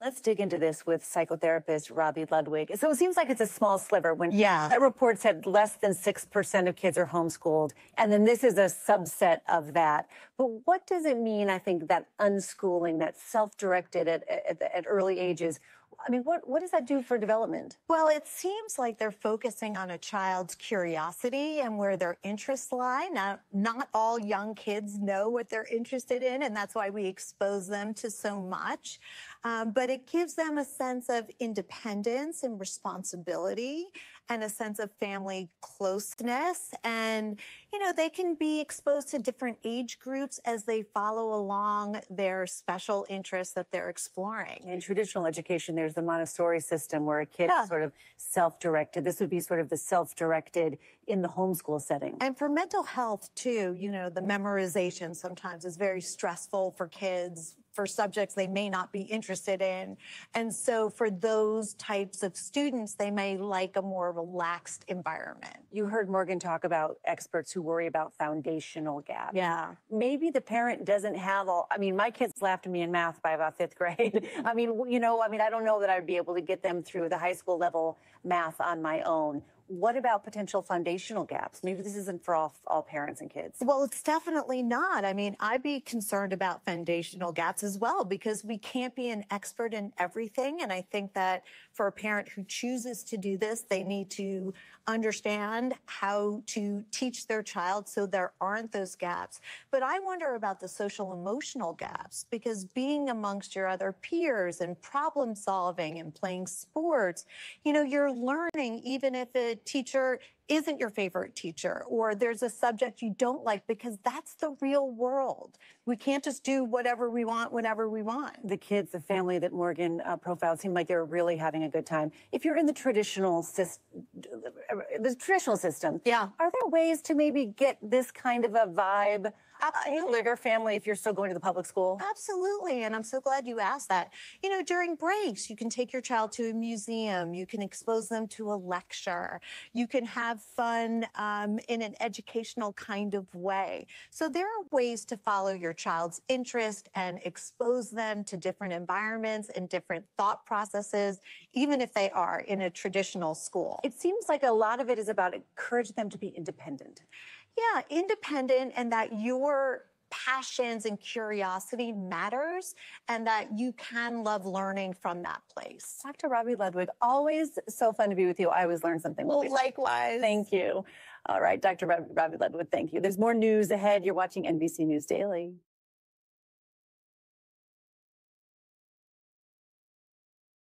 Let's dig into this with psychotherapist Robi Ludwig. So it seems like it's a small sliver when reports said less than 6% of kids are homeschooled. And then this is a subset of that. But what does it mean, I think, that unschooling, that self-directed at early ages? I mean, what does that do for development? Well, it seems like they're focusing on a child's curiosity and where their interests lie. Now, not all young kids know what they're interested in, and that's why we expose them to so much. But it gives them a sense of independence and responsibility and a sense of family closeness. And, they can be exposed to different age groups as they follow along their special interests that they're exploring. In traditional education, there's the Montessori system where a kid is sort of self-directed. This would be sort of the self-directed in the homeschool setting. And for mental health, too, the memorization sometimes is very stressful for kids, for subjects they may not be interested in. And so for those types of students, they may like a more relaxed environment. You heard Morgan talk about experts who worry about foundational gaps. Yeah. Maybe the parent doesn't have my kids laughed at me in math by about 5th grade. I don't know that I'd be able to get them through the high school level math on my own. What about potential foundational gaps? Maybe this isn't for all parents and kids. Well, it's definitely not. I'd be concerned about foundational gaps as well, because we can't be an expert in everything. And I think that for a parent who chooses to do this, they need to understand how to teach their child so there aren't those gaps. But I wonder about the social emotional gaps, because being amongst your other peers and problem solving and playing sports, you're learning even if a teacher isn't your favorite teacher or there's a subject you don't like, because that's the real world. We can't just do whatever we want, whenever we want. The kids, the family that Morgan profiled seemed like they were really having a good time. If you're in the traditional system, are there ways to maybe get this kind of a vibe in your family if you're still going to the public school? Absolutely, and I'm so glad you asked that. During breaks, you can take your child to a museum. You can expose them to a lecture. You can have fun in an educational kind of way. So there are ways to follow your child's interest and expose them to different environments and different thought processes, even if they are in a traditional school. It seems like a lot of it is about encouraging them to be independent. Yeah, independent, and that your passions and curiosity matters, and that you can love learning from that place. Dr. Robi Ludwig, always so fun to be with you. I always learn something. Well, likewise. Thank you. All right, Dr. Robi Ludwig, thank you. There's more news ahead. You're watching NBC News Daily.